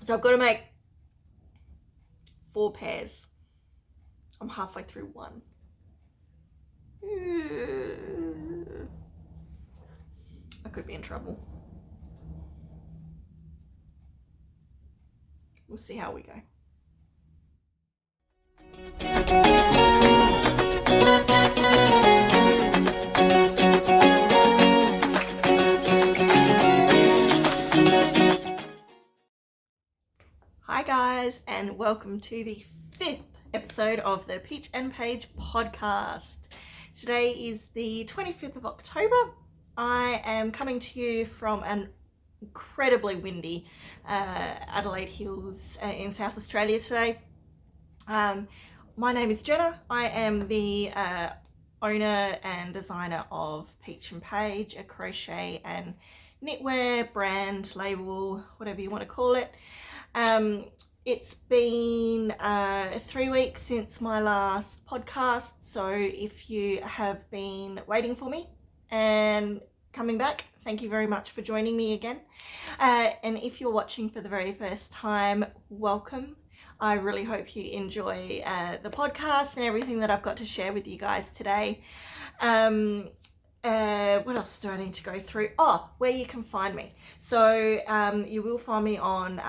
So I've got to make 4 pairs. I'm halfway through one. I could be in trouble. We'll see how we go. Hi guys, and welcome to the 5th episode of the Peach&Paige Podcast. Today is the 25th of October. I am coming to you from an incredibly windy Adelaide Hills in South Australia today. My name is Jenna. I am the owner and designer of Peach&Paige, a crochet and knitwear brand, label, whatever you want to call it. It's been 3 weeks since my last podcast, so if you have been waiting for me and coming back, thank you very much for joining me again. And if you're watching for the very first time, welcome. I really hope you enjoy the podcast and everything that I've got to share with you guys today. What else do I need to go through? Oh, where you can find me. So you will find me on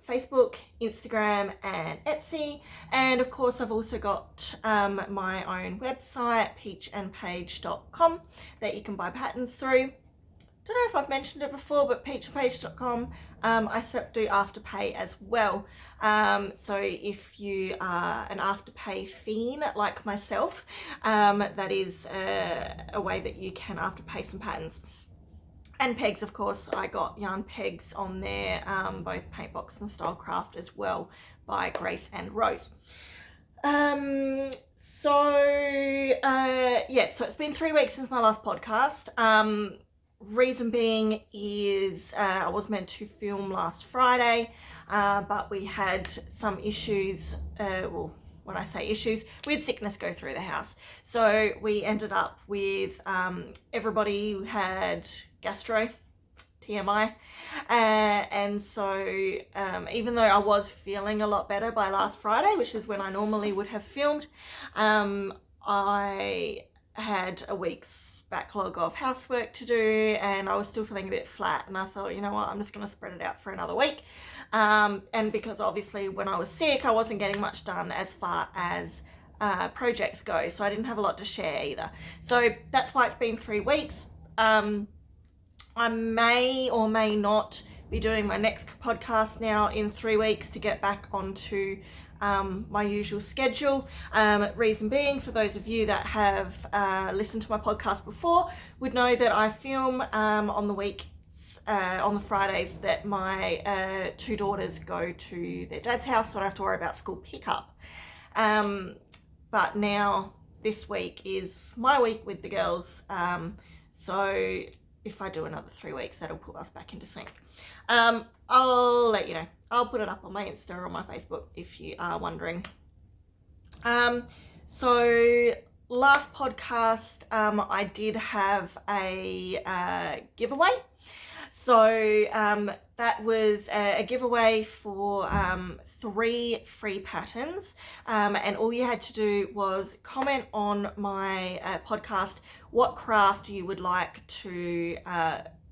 Facebook, Instagram and Etsy. And of course, I've also got my own website, peachandpaige.com, that you can buy patterns through. Don't know if I've mentioned it before, but peachandpaige.com, I do Afterpay as well. So if you are an Afterpay fiend like myself, that is a way that you can Afterpay some patterns. And pegs, of course, I got yarn pegs on there, both Paintbox and Stylecraft as well, by Grace and Rose. So it's been 3 weeks since my last podcast. Reason being is I was meant to film last Friday, but we had some issues. Well, when I say issues, we had sickness go through the house. So we ended up with everybody who had gastro, TMI. And so even though I was feeling a lot better by last Friday, which is when I normally would have filmed, I had a week's backlog of housework to do and I was still feeling a bit flat, and I thought, you know what, I'm just going to spread it out for another week. And because obviously when I was sick, I wasn't getting much done as far as projects go, so I didn't have a lot to share either. So that's why it's been 3 weeks. I may or may not be doing my next podcast now in 3 weeks to get back onto my usual schedule. Reason being, for those of you that have listened to my podcast before, would know that I film on the weeks, on the Fridays that my 2 daughters go to their dad's house, so I don't have to worry about school pickup. But now this week is my week with the girls, so if I do another 3 weeks, that'll put us back into sync. I'll let you know. I'll put it up on my Insta or on my Facebook if you are wondering. So last podcast, I did have a giveaway. So that was a giveaway for 3 free patterns, and all you had to do was comment on my podcast what craft you would like to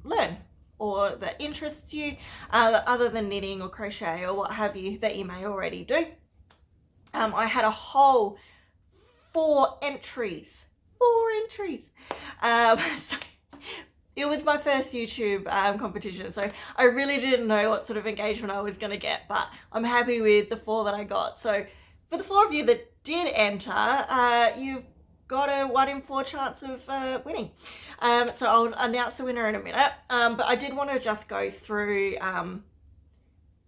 learn or that interests you, other than knitting or crochet or what have you that you may already do. I had a whole 4 entries. So it was my first YouTube competition, so I really didn't know what sort of engagement I was going to get, but I'm happy with the 4 that I got. So for the 4 of you that did enter, you've got a 1 in 4 chance of winning. So I'll announce the winner in a minute, but I did want to just go through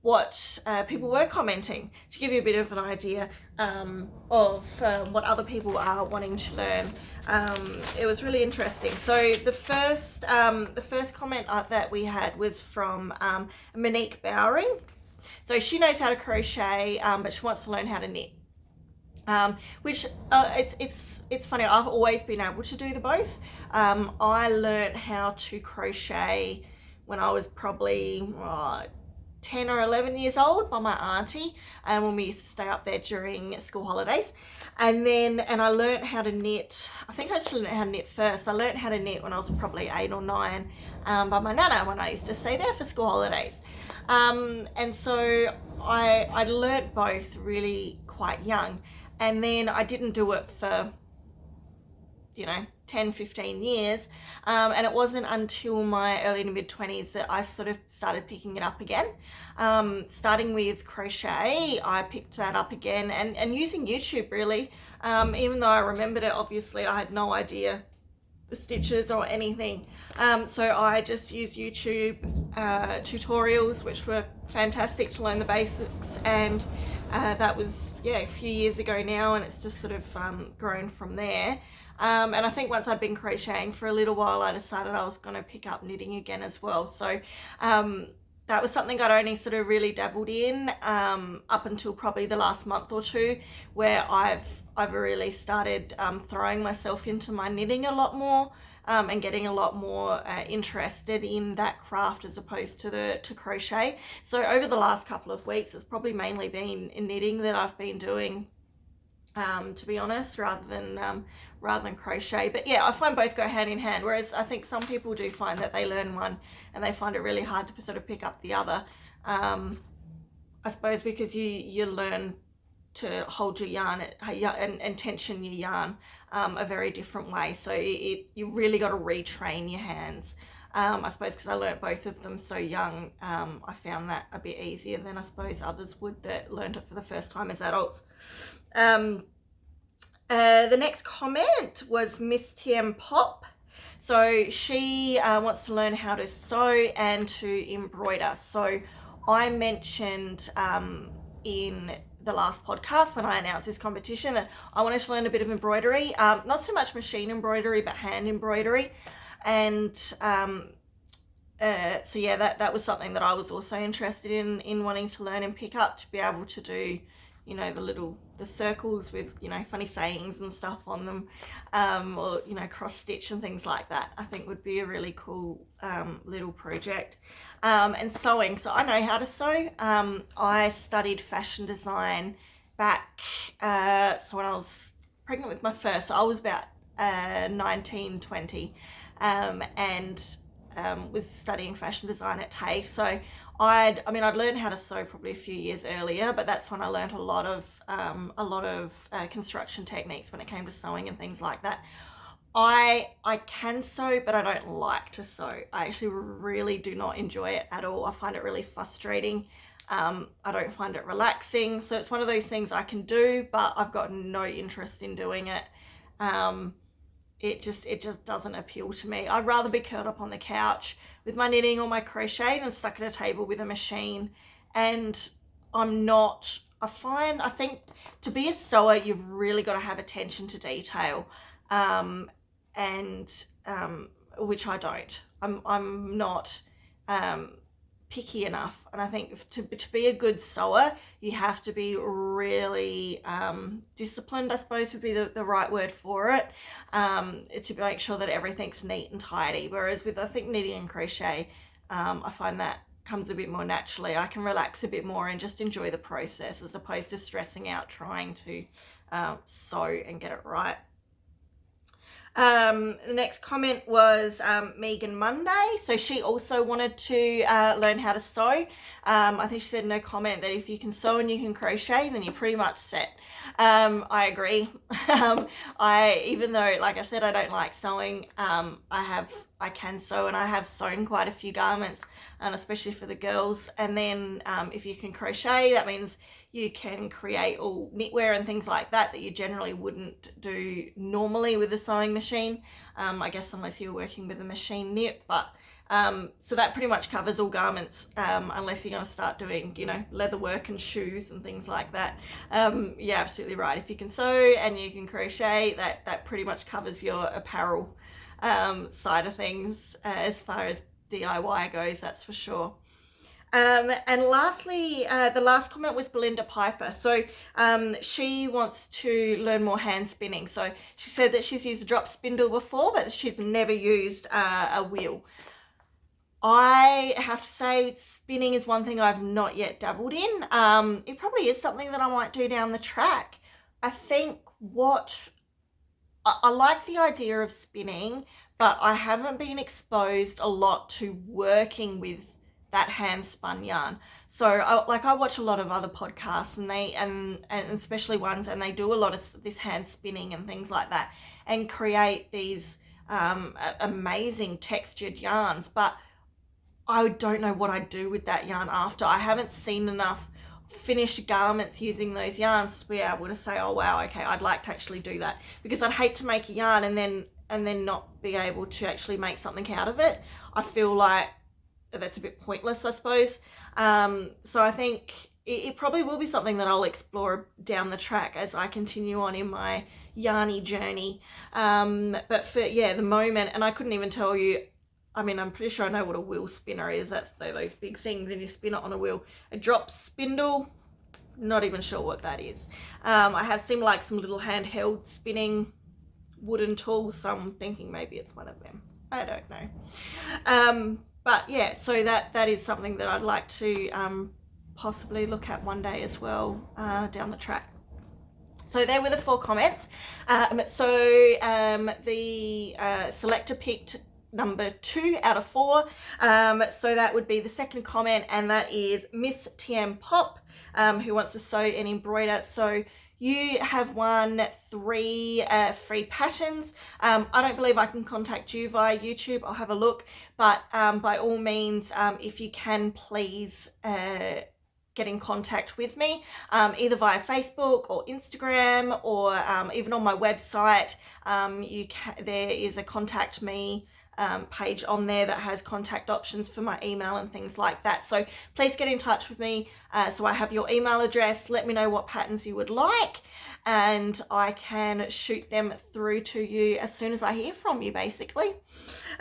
what people were commenting to give you a bit of an idea of what other people are wanting to learn. It was really interesting. So the first comment that we had was from Monique Bowering. So she knows how to crochet, but she wants to learn how to knit. Which it's funny, I've always been able to do the both. I learned how to crochet when I was probably 10 or 11 years old by my auntie, when we used to stay up there during school holidays. And I learned how to knit. I think I actually learned how to knit first. I learned how to knit when I was probably 8 or 9, by my nana when I used to stay there for school holidays. And so I learnt both really quite young, and then I didn't do it for 10, 15 years. And it wasn't until my early to mid 20s that I sort of started picking it up again. Starting with crochet, I picked that up again, and using YouTube really. Even though I remembered it, obviously I had no idea the stitches or anything. So I just used YouTube tutorials, which were fantastic to learn the basics. And that was, a few years ago now, and it's just sort of grown from there. And I think once I'd been crocheting for a little while, I decided I was going to pick up knitting again as well. So that was something I'd only sort of really dabbled in up until probably the last month or two, where I've really started throwing myself into my knitting a lot more, and getting a lot more interested in that craft as opposed to crochet. So over the last couple of weeks, it's probably mainly been in knitting that I've been doing, to be honest, rather than crochet. But yeah, I find both go hand in hand, whereas I think some people do find that they learn one and they find it really hard to sort of pick up the other. I suppose because you learn to hold your yarn and tension your yarn a very different way, so you really got to retrain your hands. I suppose because I learnt both of them so young, I found that a bit easier than I suppose others would that learnt it for the first time as adults. The next comment was MissTmPop. So she wants to learn how to sew and to embroider. So I mentioned in the last podcast when I announced this competition that I wanted to learn a bit of embroidery, not so much machine embroidery but hand embroidery. And so yeah, that was something that I was also interested in wanting to learn and pick up, to be able to do the circles with funny sayings and stuff on them, or cross stitch and things like that. I think would be a really cool little project. And sewing, so I know how to sew. I studied fashion design back, so when I was pregnant with my first, I was about 19, 20, and was studying fashion design at TAFE. So I'd learned how to sew probably a few years earlier, but that's when I learned a lot of construction techniques when it came to sewing and things like that. I can sew, but I don't like to sew. I actually really do not enjoy it at all. I find it really frustrating. I don't find it relaxing. So it's one of those things I can do, but I've got no interest in doing it. It just doesn't appeal to me. I'd rather be curled up on the couch with my knitting or my crochet than stuck at a table with a machine. And I think to be a sewer, you've really got to have attention to detail, which I don't. I'm not picky enough, and I think to be a good sewer, you have to be really disciplined, I suppose would be the right word for it, to make sure that everything's neat and tidy. Whereas with, I think, knitting and crochet, I find that comes a bit more naturally. I can relax a bit more and just enjoy the process as opposed to stressing out trying to sew and get it right. The next comment was Megan Monday. So she also wanted to learn how to sew. I think she said no comment that if you can sew and you can crochet, then you're pretty much set. I agree. Even though, like I said, I don't like sewing, I can sew, and I have sewn quite a few garments, and especially for the girls. And then if you can crochet, that means you can create all knitwear and things like that you generally wouldn't do normally with a sewing machine, I guess, unless you're working with a machine knit. But so that pretty much covers all garments, unless you're going to start doing leather work and shoes and things like that. Yeah, absolutely right. If you can sew and you can crochet, that pretty much covers your apparel side of things, as far as DIY goes, that's for sure. And lastly, the last comment was Belinda Piper. So she wants to learn more hand spinning. So she said that she's used a drop spindle before, but she's never used a wheel. I have to say spinning is one thing I've not yet dabbled in. It probably is something that I might do down the track. I think I like the idea of spinning, but I haven't been exposed a lot to working with that hand spun yarn. So I watch a lot of other podcasts and especially ones, and they do a lot of this hand spinning and things like that and create these amazing textured yarns. But I don't know what I'd do with that yarn after. I haven't seen enough finished garments using those yarns to be able to say, oh wow, okay, I'd like to actually do that, because I'd hate to make a yarn and then not be able to actually make something out of it. I feel like that's a bit pointless, I suppose. So I think it probably will be something that I'll explore down the track as I continue on in my yarny journey. But for the moment, and I couldn't even tell you, I mean, I'm pretty sure I know what a wheel spinner is. That's those big things and you spin it on a wheel. A drop spindle, not even sure what that is. I have seen like some little handheld spinning wooden tools, so I'm thinking maybe it's one of them. I don't know. But yeah, so that is something that I'd like to possibly look at one day as well down the track. So there were the 4 comments. The selector picked number 2 out of 4. So that would be the second comment, and that is MissTmPop, who wants to sew and embroider. So you have won 3 free patterns. I don't believe I can contact you via YouTube. I'll have a look, but by all means, if you can, please get in contact with me, either via Facebook or Instagram, or even on my website. There is a contact me page on there that has contact options for my email and things like that. So please get in touch with me. So I have your email address. Let me know what patterns you would like, and I can shoot them through to you as soon as I hear from you, basically.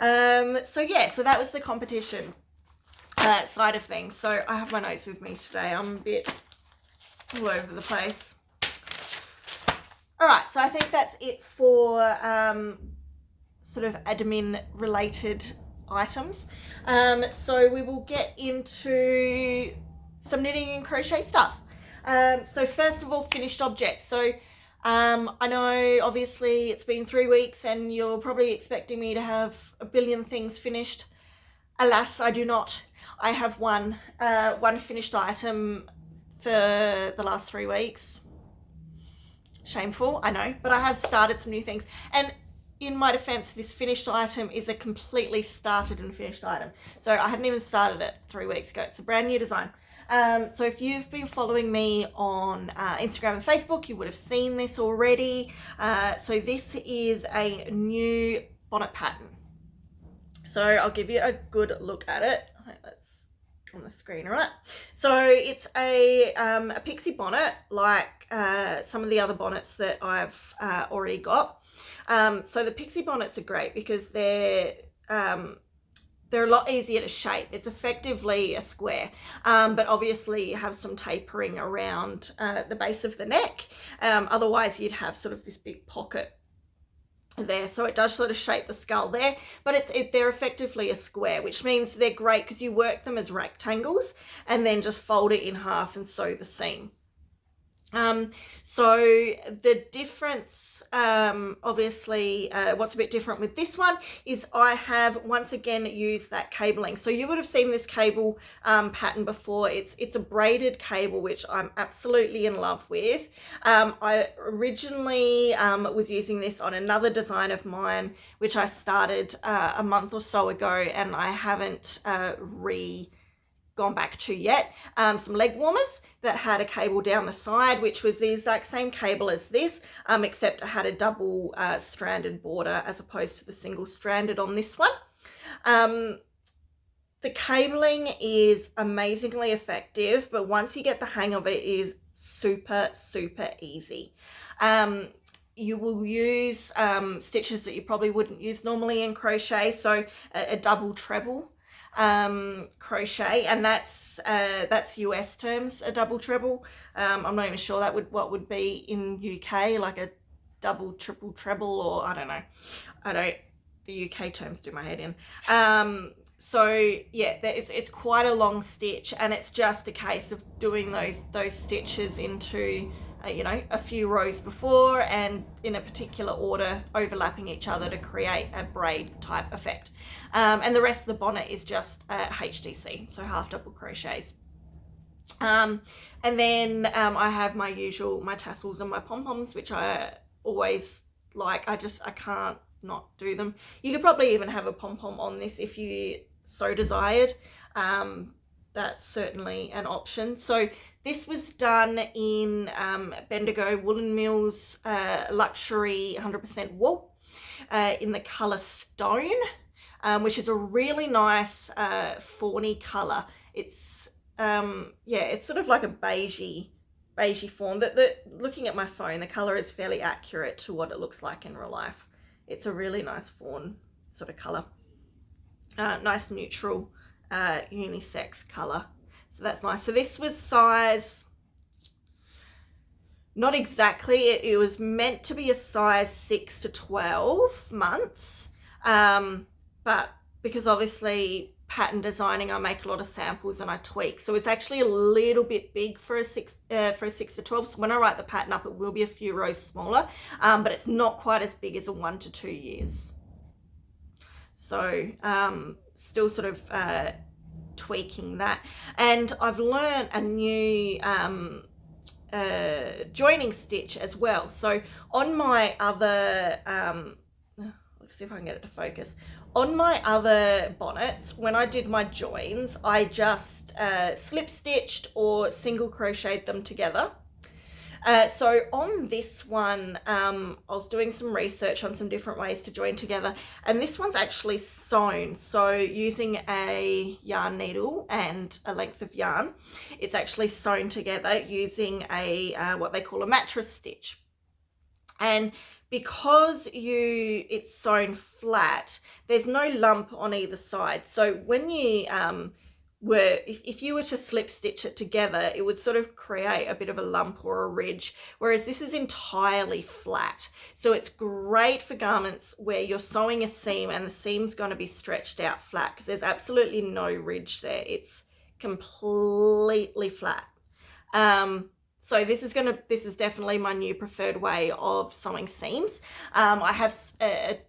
So that was the competition side of things. So I have my notes with me today. I'm a bit all over the place. All right, so I think that's it for sort of admin related items. So we will get into some knitting and crochet stuff. So first of all, finished objects. So I know obviously it's been 3 weeks and you're probably expecting me to have a billion things finished. Alas, I do not. I have one finished item for the last 3 weeks. Shameful, I know, but I have started some new things. And in my defense, this finished item is a completely started and finished item. So I hadn't even started it 3 weeks ago. It's a brand new design. So if you've been following me on Instagram and Facebook, you would have seen this already. So this is a new bonnet pattern. So I'll give you a good look at it. That's on the screen, all right? So it's a pixie bonnet, like some of the other bonnets that I've already got. So the pixie bonnets are great because they're a lot easier to shape. It's effectively a square, but obviously you have some tapering around the base of the neck. Otherwise you'd have sort of this big pocket there, so it does sort of shape the skull there, but they're effectively a square, which means they're great because you work them as rectangles and then just fold it in half and sew the seam. So the difference, obviously, what's a bit different with this one is I have once again used that cabling. So you would have seen this cable pattern before. It's a braided cable, which I'm absolutely in love with. I originally was using this on another design of mine, which I started a month or so ago, and I haven't gone back to yet. Some leg warmers that had a cable down the side, which was the exact same cable as this, except it had a double stranded border as opposed to the single stranded on this one. The cabling is amazingly effective, but once you get the hang of it, it is super, super easy. You will use stitches that you probably wouldn't use normally in crochet, so a double treble crochet, and that's US terms, a double treble. I'm not even sure what would be in UK, like a double, triple treble, or I don't know. The UK terms do my head in. So yeah, it's quite a long stitch, and it's just a case of doing those stitches into a few rows before and in a particular order, overlapping each other to create a braid type effect. And the rest of the bonnet is just HDC, so half double crochets. And then I have my tassels and my pom-poms, which I always like. I can't not do them. You could probably even have a pom-pom on this if you so desired. That's certainly an option. So this was done in Bendigo Woollen Mills luxury 100% wool in the colour Stone, which is a really nice fawny colour. It's it's sort of like a beigey form. Looking at my phone, the colour is fairly accurate to what it looks like in real life. It's a really nice fawn sort of colour. Nice neutral unisex colour. So that's nice. So this was size, not exactly, it was meant to be a size 6 to 12 months. But because obviously pattern designing, I make a lot of samples and I tweak. So it's actually a little bit big for a 6 to 12. So when I write the pattern up, it will be a few rows smaller, but it's not quite as big as a 1 to 2 years. So still sort of tweaking that. And I've learned a new joining stitch as well. So on my other, let's see if I can get it to focus. On my other bonnets, when I did my joins, I just slip stitched or single crocheted them together. So on this one, I was doing some research on some different ways to join together, and this one's actually sewn. So using a yarn needle and a length of yarn, it's actually sewn together using a what they call a mattress stitch. And because it's sewn flat, there's no lump on either side. So when you if you were to slip stitch it together, it would sort of create a bit of a lump or a ridge, whereas this is entirely flat. So it's great for garments where you're sewing a seam and the seam's going to be stretched out flat, because there's absolutely no ridge there. It's completely flat. So this is definitely my new preferred way of sewing seams. I have a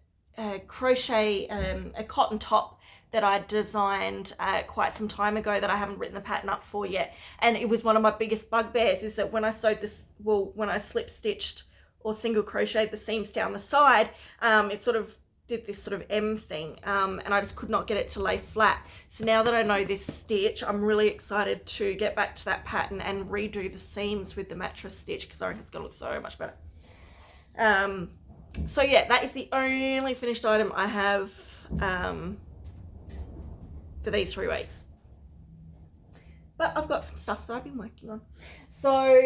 crochet, a cotton top that I designed quite some time ago that I haven't written the pattern up for yet. And it was one of my biggest bugbears, is that when I sewed this, when I slip stitched or single crocheted the seams down the side, it sort of did this sort of M thing, and I just could not get it to lay flat. So now that I know this stitch, I'm really excited to get back to that pattern and redo the seams with the mattress stitch, because I think it's going to look so much better. So yeah, that is the only finished item I have for these 3 weeks. But I've got some stuff that I've been working on. So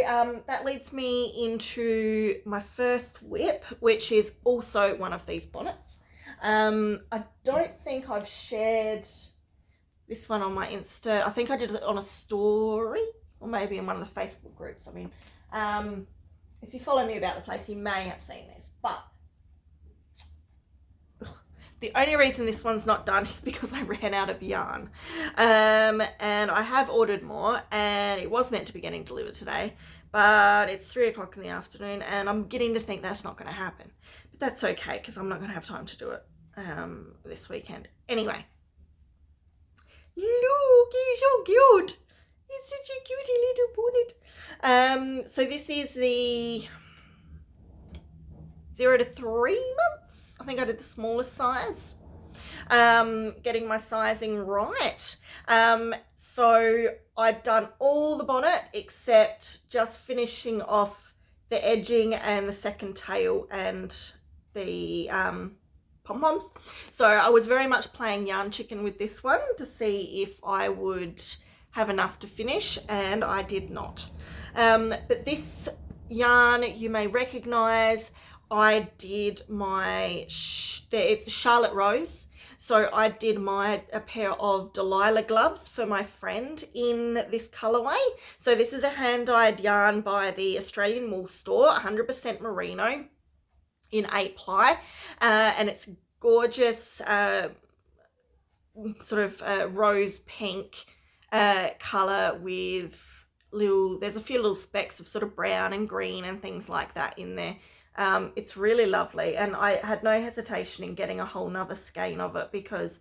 that leads me into my first whip, which is also one of these bonnets. I don't think I've shared this one on my Insta. I think I did it on a story, or maybe in one of the Facebook groups. I mean, if you follow me about the place, you may have seen this, but the only reason this one's not done is because I ran out of yarn. And I have ordered more, and it was meant to be getting delivered today, but it's 3 o'clock in the afternoon, and I'm beginning to think that's not going to happen. But that's okay, because I'm not going to have time to do it this weekend. Anyway. Look, he's so cute. He's such a cutie little bonnet. So this is the 0 to 3 months. I think I did the smallest size. Getting my sizing right. So I'd done all the bonnet except just finishing off the edging and the second tail and the pom-poms. So I was very much playing yarn chicken with this one to see if I would have enough to finish, and I did not. But this yarn you may recognize. I did my, it's Charlotte Rose. So I did a pair of Delilah gloves for my friend in this colorway. So this is a hand-dyed yarn by the Australian Wool Store, 100% merino in 8 ply. And it's gorgeous sort of rose pink colour with there's a few little specks of sort of brown and green and things like that in there. It's really lovely, and I had no hesitation in getting a whole nother skein of it, because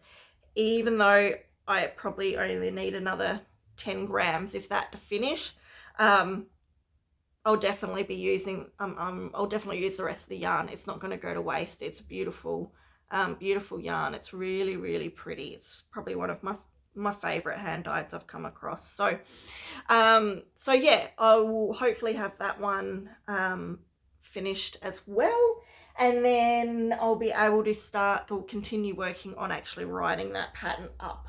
even though I probably only need another 10 grams, if that, to finish, I'll definitely be using, I'll definitely use the rest of the yarn. It's not going to go to waste. It's a beautiful, beautiful yarn. It's really, really pretty. It's probably one of my favorite hand dyes I've come across. So, so yeah, I will hopefully have that one, finished as well. And then I'll be able to start or continue working on actually writing that pattern up.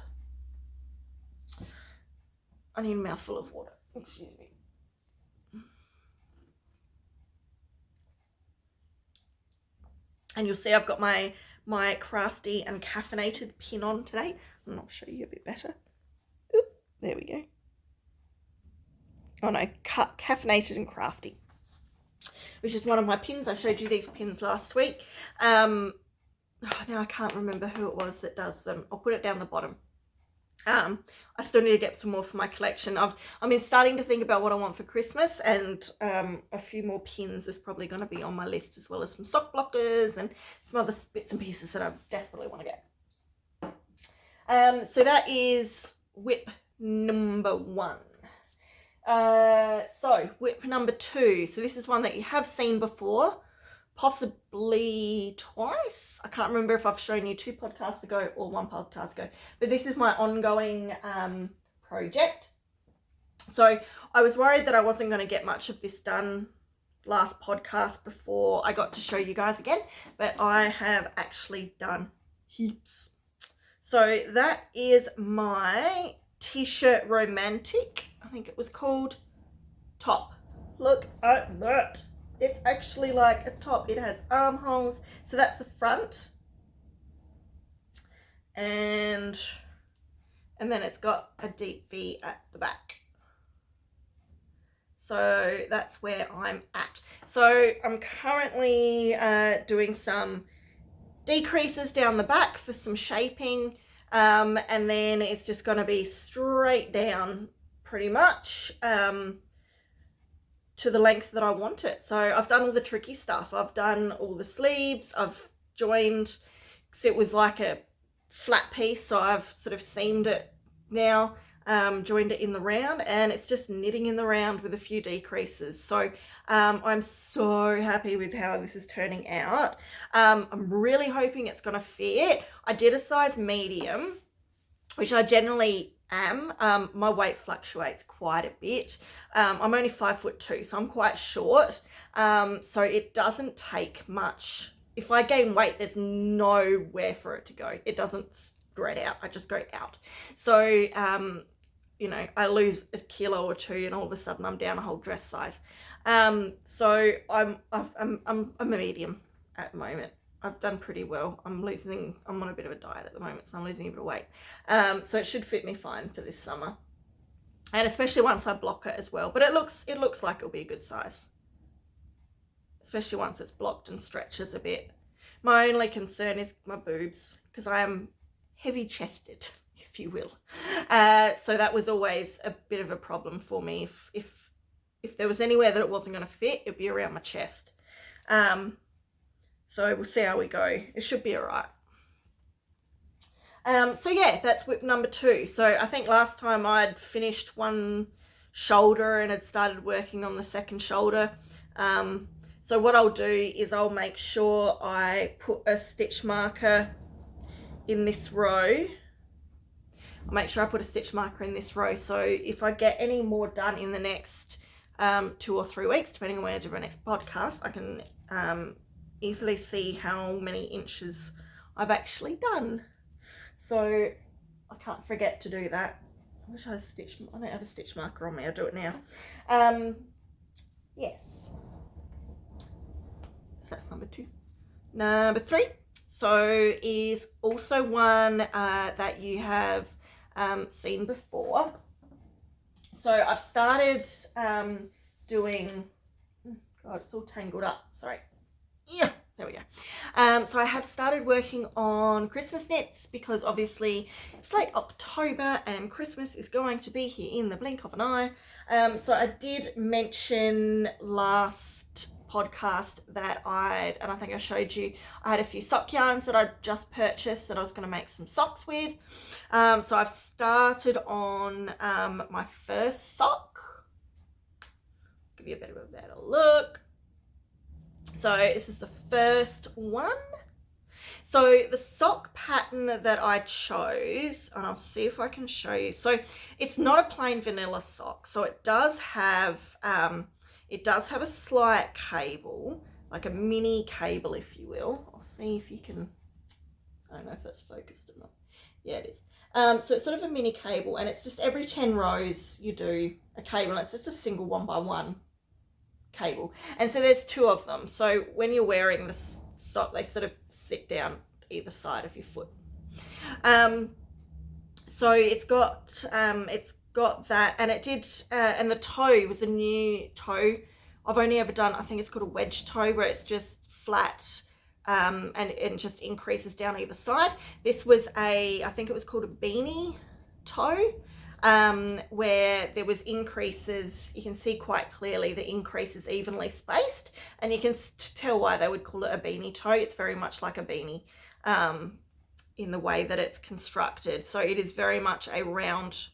I need a mouthful of water. Excuse me. And you'll see I've got my Crafty and caffeinated pin on today. I'll show you a bit better. Oop, there we go. Oh no, caffeinated and crafty, which is one of my pins. I showed you these pins last week. Now I can't remember who it was that does them. I'll put it down the bottom. I still need to get some more for my collection. I've been starting to think about what I want for Christmas, and a few more pins is probably going to be on my list, as well as some sock blockers and some other bits and pieces that I desperately want to get. So that is whip number 1. So whip number 2. So this is one that you have seen before, possibly twice. I can't remember if I've shown you 2 podcasts ago or 1 podcast ago, but this is my ongoing project. So I was worried that I wasn't going to get much of this done last podcast before I got to show you guys again, but I have actually done heaps. So that is my t-shirt romantic, I think it was called, top. Look at that. It's actually like a top. It has armholes. So that's the front. And then it's got a deep V at the back. So that's where I'm at. So I'm currently doing some decreases down the back for some shaping. And then it's just going to be straight down pretty much. To the length that I want it. So I've done all the tricky stuff. I've done all the sleeves. I've joined, because it was like a flat piece, so I've sort of seamed it now, joined it in the round, and it's just knitting in the round with a few decreases. So I'm so happy with how this is turning out. I'm really hoping it's going to fit. I did a size medium, which I generally am. My weight fluctuates quite a bit. I'm only 5'2", so I'm quite short. So it doesn't take much. If I gain weight, there's nowhere for it to go. It doesn't spread out. I just go out. So, you know, I lose a kilo or 2 and all of a sudden I'm down a whole dress size. So I'm a medium at the moment. I've done pretty well. I'm on a bit of a diet at the moment, so I'm losing a bit of weight. So it should fit me fine for this summer. And especially once I block it as well. But it looks like it'll be a good size. Especially once it's blocked and stretches a bit. My only concern is my boobs, because I am heavy chested, if you will. So that was always a bit of a problem for me. If there was anywhere that it wasn't going to fit, it'd be around my chest. So we'll see how we go. It should be all right. So yeah, that's whip number 2. So I think last time I'd finished one shoulder and had started working on the second shoulder. So what I'll do is I'll make sure I put a stitch marker in this row. I'll make sure I put a stitch marker in this row. So if I get any more done in the next 2 or 3 weeks, depending on when I do my next podcast, I can easily see how many inches I've actually done. So I can't forget to do that. I wish I had I don't have a stitch marker on me. I'll do it now. Yes. So that's number 2. Number 3. So is also one that you have seen before. So I've started doing, God, it's all tangled up. Sorry. Yeah, There we go. So I have started working on Christmas knits because obviously it's late October and Christmas is going to be here in the blink of an eye. So I did mention last podcast that and I think I showed you, I had a few sock yarns that I'd just purchased that I was going to make some socks with. So I've started on my first sock. Give you a bit of a better look. So this is the first one. So the sock pattern that I chose, and I'll see if I can show you. So it's not a plain vanilla sock. So it does have a slight cable, like a mini cable, if you will. I'll see if you can, I don't know if that's focused or not. Yeah, it is. So it's sort of a mini cable, and it's just every 10 rows you do a cable, and it's just a single 1x1 cable, and so there's 2 of them. So when you're wearing the sock, they sort of sit down either side of your foot. So it's got that, and it did, and the toe was a new toe. I've only ever done, I think it's called a wedge toe, where it's just flat, and it just increases down either side. This was I think it was called a beanie toe. Where there was increases, you can see quite clearly the increases evenly spaced, and you can tell why they would call it a beanie toe. It's very much like a beanie in the way that it's constructed. So it is very much a round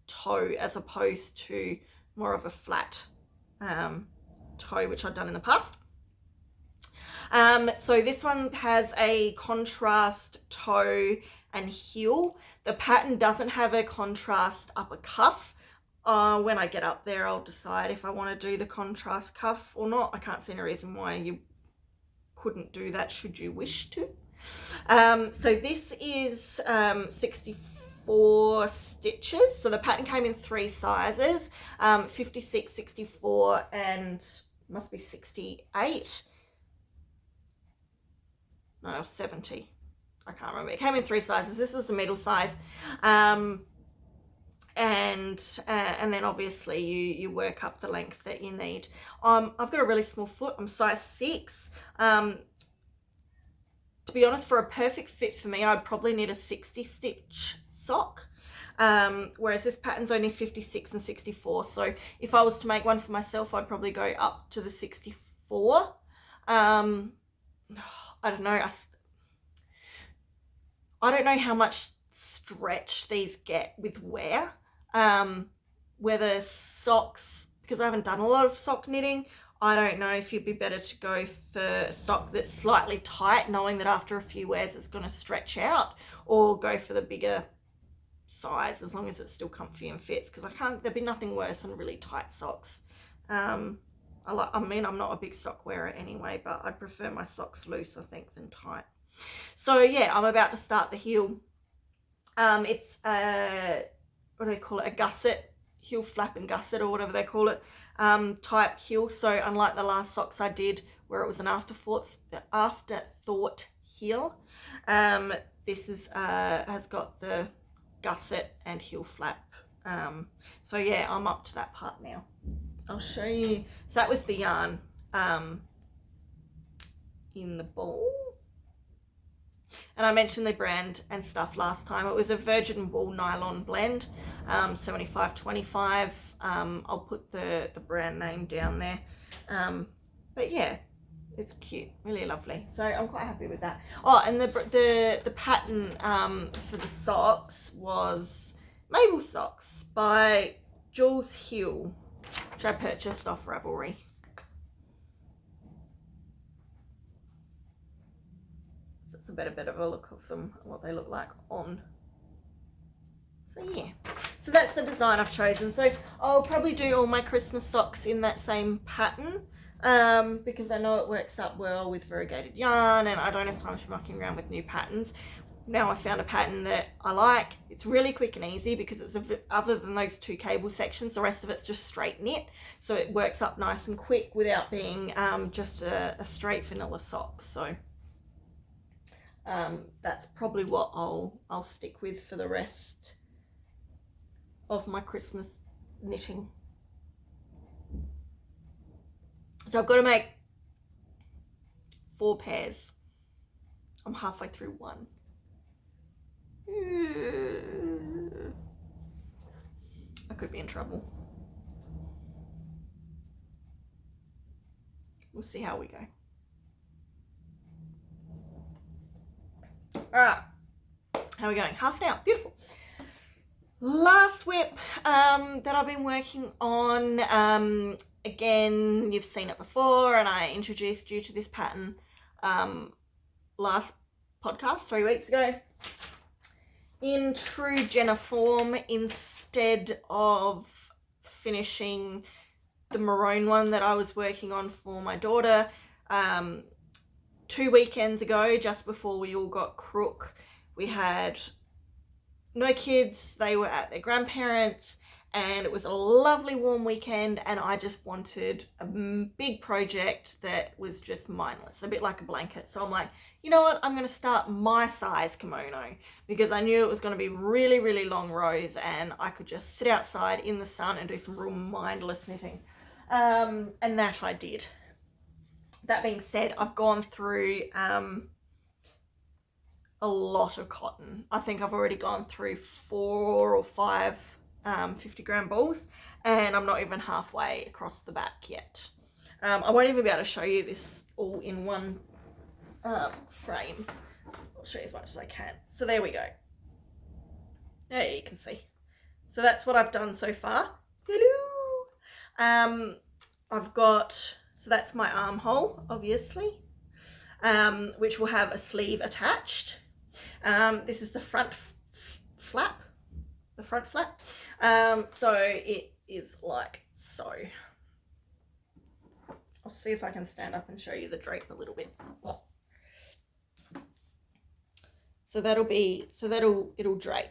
toe as opposed to more of a flat toe, which I've done in the past. So this one has a contrast toe and heel. The pattern doesn't have a contrast upper cuff. When I get up there, I'll decide if I want to do the contrast cuff or not. I can't see any reason why you couldn't do that should you wish to. So this is 64 stitches. So the pattern came in 3 sizes, 56, 64, and must be 68. No, 70. I can't remember. It came in 3 sizes. This was the middle size. And then obviously you work up the length that you need. I've got a really small foot. I'm size 6. To be honest, for a perfect fit for me, I'd probably need a 60 stitch sock. Whereas this pattern's only 56 and 64. So if I was to make one for myself, I'd probably go up to the 64. I don't know. I don't know how much stretch these get with wear. Whether socks, because I haven't done a lot of sock knitting, I don't know if you'd be better to go for a sock that's slightly tight, knowing that after a few wears it's going to stretch out, or go for the bigger size as long as it's still comfy and fits, because there'd be nothing worse than really tight socks. I'm not a big sock wearer anyway, but I'd prefer my socks loose, I think, than tight. So yeah, I'm about to start the heel. It's what do they call it? A gusset, heel flap and gusset, or whatever they call it, type heel. So unlike the last socks I did where it was an afterthought heel, this is has got the gusset and heel flap. So yeah, I'm up to that part now. I'll show you. So that was the yarn in the ball. And I mentioned the brand and stuff last time. It was a virgin wool nylon blend, 75-25. I'll put the brand name down there. But yeah, it's cute, really lovely. So I'm quite happy with that. Oh, and the pattern for the socks was Mabel socks by Jooles Hill, which I purchased off Ravelry. So it's a bit of a look of them, what they look like on. So yeah, so that's the design I've chosen. So I'll probably do all my Christmas socks in that same pattern, because I know it works up well with variegated yarn, and I don't have time to be mucking around with new patterns. Now I found a pattern that I like. It's really quick and easy because it's other than those 2 cable sections, the rest of it's just straight knit. So it works up nice and quick without being just a straight vanilla sock. So that's probably what I'll stick with for the rest of my Christmas knitting. So I've got to make 4 pairs. I'm halfway through one. I could be in trouble. We'll see how we go. All right, how are we going? Half an hour, beautiful. Last whip that I've been working on, again, you've seen it before, and I introduced you to this pattern last podcast 3 weeks ago. In true Jenna form, instead of finishing the maroon one that I was working on for my daughter 2 weekends ago, just before we all got crook, we had no kids, they were at their grandparents, and it was a lovely warm weekend, and I just wanted a big project that was just mindless, a bit like a blanket. So I'm like, you know what, I'm going to start my size kimono, because I knew it was going to be really, really long rows, and I could just sit outside in the sun and do some real mindless knitting. And that I did. That being said, I've gone through a lot of cotton. I think I've already gone through 4 or 5 50-gram balls, and I'm not even halfway across the back yet. I won't even be able to show you this all in one frame. I'll show you as much as I can. So there we go. There you can see. So that's what I've done so far. Hello. I've got, so that's my armhole, obviously, which will have a sleeve attached. This is the front flap, so it is like so. I'll see if I can stand up and show you the drape a little bit. So it'll drape,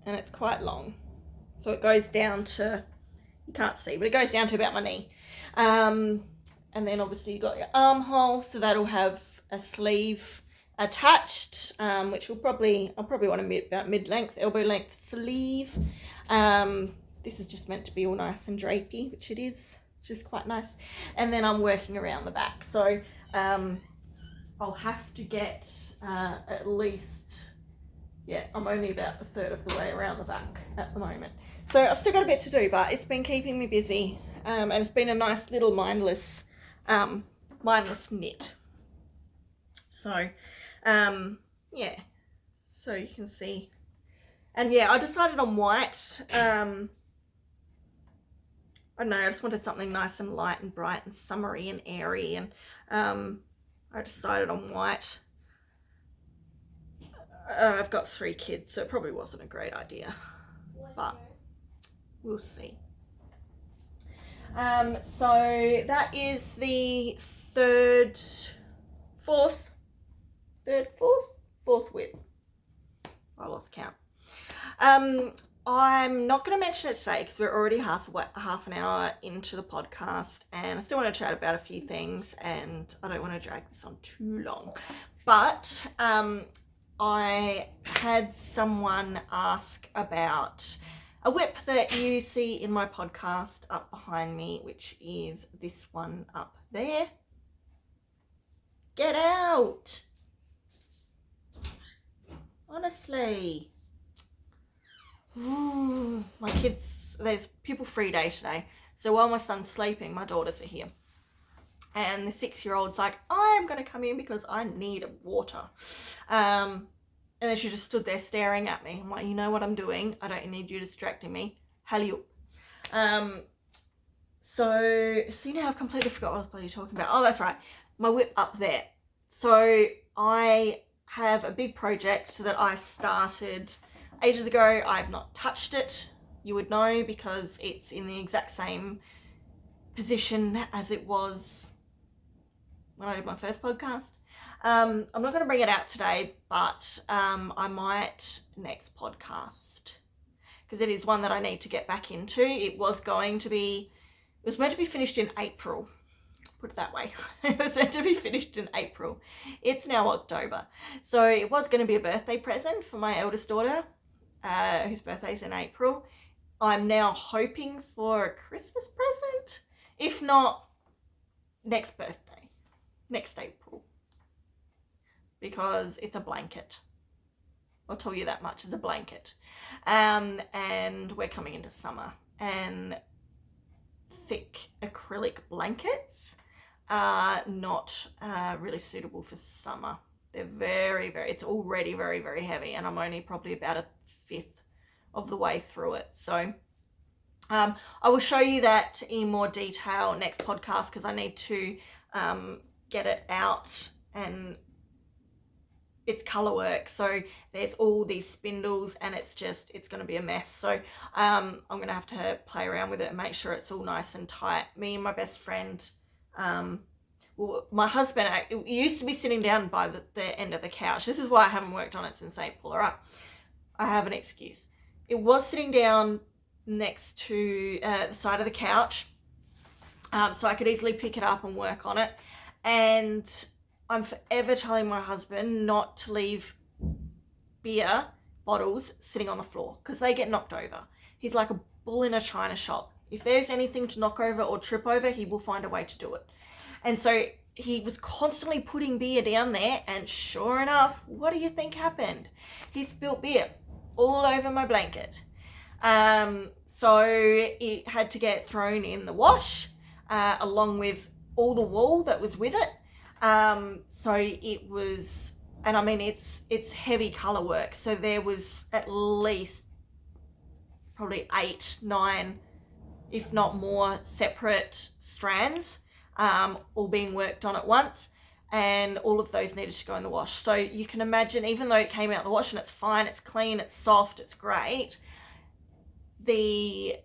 and it's quite long. So it goes down to, you can't see, but it goes down to about my knee. And then obviously you've got your armhole, so that'll have a sleeve attached, which I'll probably want to be about mid-length, elbow length sleeve. This is just meant to be all nice and drapey, which it is, which is quite nice. And then I'm working around the back, so I'll have to get at least, yeah, I'm only about a third of the way around the back at the moment. So I've still got a bit to do, but it's been keeping me busy, and it's been a nice little mindless knit. So yeah, so you can see, and yeah, I decided on white. I don't know, I just wanted something nice and light and bright and summery and airy, and I decided on white. I've got 3 kids, so it probably wasn't a great idea, but we'll see. So that is the fourth whip. I lost count. I'm not going to mention it today because we're already half an hour into the podcast, and I still want to chat about a few things, and I don't want to drag this on too long. But I had someone ask about a whip that you see in my podcast up behind me, which is this one up there. Get out! Honestly. Ooh, my kids, there's pupil free day today. So while my son's sleeping, my daughters are here. And the 6-year-old's like, I'm going to come in because I need water. And then she just stood there staring at me. I'm like, you know what I'm doing? I don't need you distracting me. Hallyu. So now I've completely forgot what I was bloody talking about. Oh, that's right. My whip up there. So I have a big project that I started ages ago. I've not touched it. You would know because it's in the exact same position as it was when I did my first podcast. I'm not going to bring it out today, but I might next podcast because it is one that I need to get back into. It was meant to be finished in April. Put it that way. It was meant to be finished in April. It's now October. So it was going to be a birthday present for my eldest daughter, whose birthday's in April. I'm now hoping for a Christmas present. If not, next birthday. Next April. because it's a blanket. I'll tell you that much, it's a blanket. And we're coming into summer, and thick acrylic blankets are not really suitable for summer. They're very, it's already very, very heavy, and I'm only probably about a fifth of the way through it. So I will show you that in more detail next podcast, because I need to get it out, and it's color work, so there's all these spindles, and it's going to be a mess. So I'm going to have to play around with it and make sure it's all nice and tight. Me and my best friend, well, my husband used to be sitting down by the end of the couch. This is why I haven't worked on it since April. All right, I have an excuse. It was sitting down next to the side of the couch, so I could easily pick it up and work on it. And I'm forever telling my husband not to leave beer bottles sitting on the floor, because they get knocked over. He's like a bull in a china shop. If there's anything to knock over or trip over, he will find a way to do it. And so he was constantly putting beer down there, and sure enough, what do you think happened? He spilled beer all over my blanket. So it had to get thrown in the wash, along with all the wool that was with it. So it was, and I mean, it's heavy color work. So there was at least probably 8, 9, if not more, separate strands, all being worked on at once. And all of those needed to go in the wash. So you can imagine, even though it came out of the wash and it's fine, it's clean, it's soft, it's great, the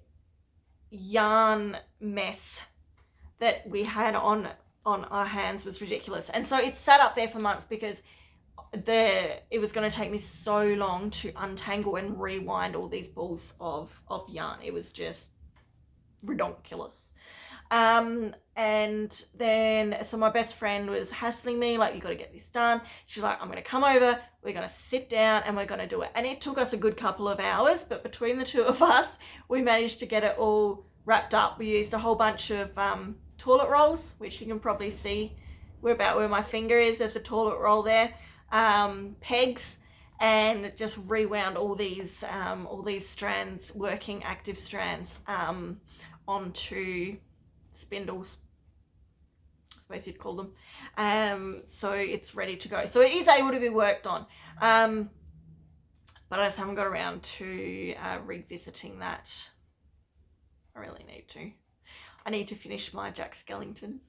yarn mess that we had on our hands was ridiculous. And so it sat up there for months, because it was going to take me so long to untangle and rewind all these balls of yarn. It was just ridiculous. And then, so my best friend was hassling me, like, you got to get this done. She's like, I'm going to come over, we're going to sit down, and we're going to do it. And it took us a good couple of hours, but between the two of us, we managed to get it all wrapped up. We used a whole bunch of toilet rolls, which you can probably see about where my finger is. There's a toilet roll there, pegs, and just rewound all these strands, working active strands, onto spindles, I suppose you'd call them. So it's ready to go. So it is able to be worked on, but I just haven't got around to revisiting that. I really need to. I need to finish my Jack Skellington.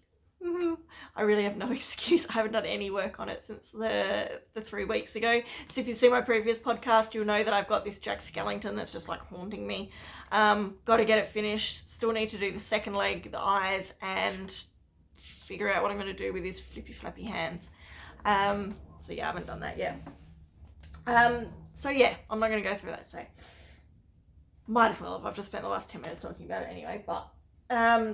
I really have no excuse. I haven't done any work on it since the 3 weeks ago. So if you see my previous podcast, you'll know that I've got this Jack Skellington that's just like haunting me. Got to get it finished. Still need to do the second leg, the eyes, and figure out what I'm going to do with his flippy flappy hands. So yeah, I haven't done that yet. So yeah, I'm not going to go through that today. Might as well if I've just spent the last 10 minutes talking about it anyway. But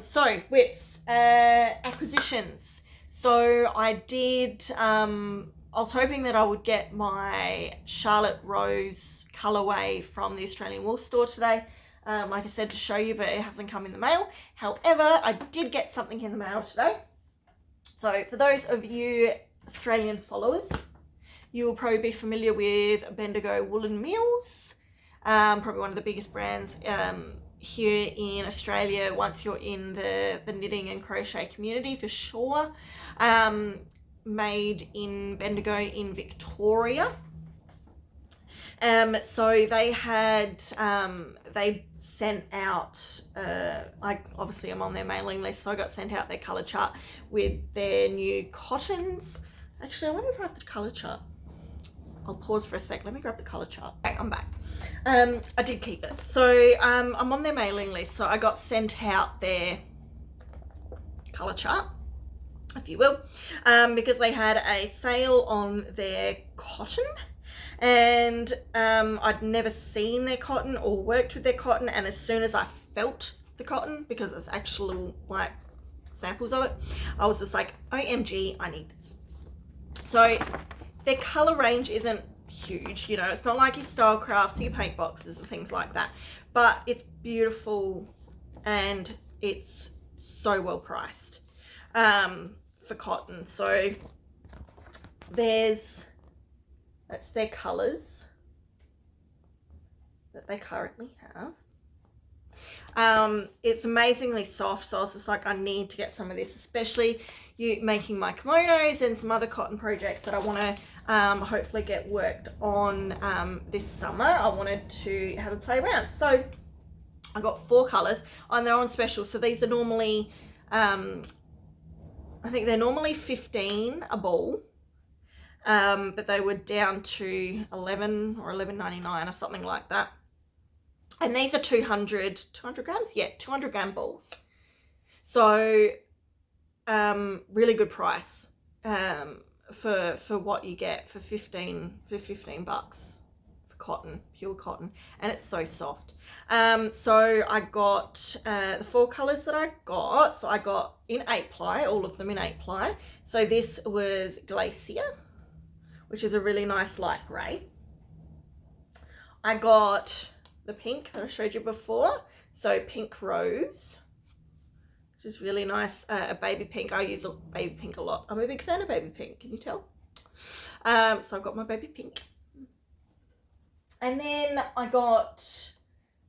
so whips, acquisitions. So I did, I was hoping that I would get my Charlotte Rose colorway from the Australian Wool store today, like I said, to show you, but it hasn't come in the mail. However, I did get something in the mail today. So for those of you Australian followers, you will probably be familiar with Bendigo Woollen Mills, probably one of the biggest brands here in Australia once you're in the knitting and crochet community, for sure. Made in Bendigo in Victoria. So they had, they sent out, obviously I'm on their mailing list, so I got sent out their colour chart with their new cottons. Actually, I wonder if I have the colour chart. I'll pause for a sec. Let me grab the colour chart. Okay, I'm back. I did keep it. So I'm on their mailing list. So I got sent out their colour chart, if you will, because they had a sale on their cotton. And I'd never seen their cotton or worked with their cotton. And as soon as I felt the cotton, because it's actual like samples of it, I was just like, OMG, I need this. So their colour range isn't huge, you know, it's not like your style crafts, your paint boxes and things like that, but it's beautiful and it's so well priced for cotton. So that's their colours that they currently have. It's amazingly soft, so I was just like, I need to get some of this, especially making my kimonos and some other cotton projects that I want to hopefully get worked on this summer. I wanted to have a play around, so I got 4 colours, and they're on special. So these are normally I think they're normally 15 a ball, but they were down to 11 or 11.99 or something like that. And these are 200 grams? Yeah, 200 gram balls. So, really good price for what you get for 15 bucks for cotton, pure cotton. And it's so soft. So I got the 4 colors that I got. So I got in 8-ply, all of them in 8-ply. So this was Glacier, which is a really nice light gray. I got the pink that I showed you before, so Pink Rose, which is really nice. A baby pink. I use a baby pink a lot. I'm a big fan of baby pink, can you tell? So I've got my baby pink, and then I got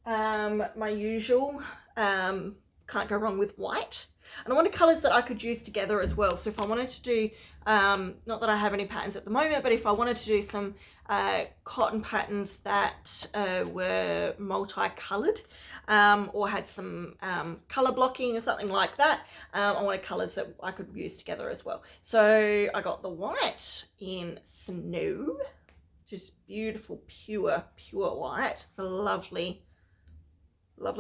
my usual can't go wrong with white. And I wanted colours that I could use together as well. So if I wanted to do, not that I have any patterns at the moment, but if I wanted to do some cotton patterns that were multicoloured or had some colour blocking or something like that, I wanted colours that I could use together as well. So I got the white in Snow, which is beautiful, pure white. It's a lovely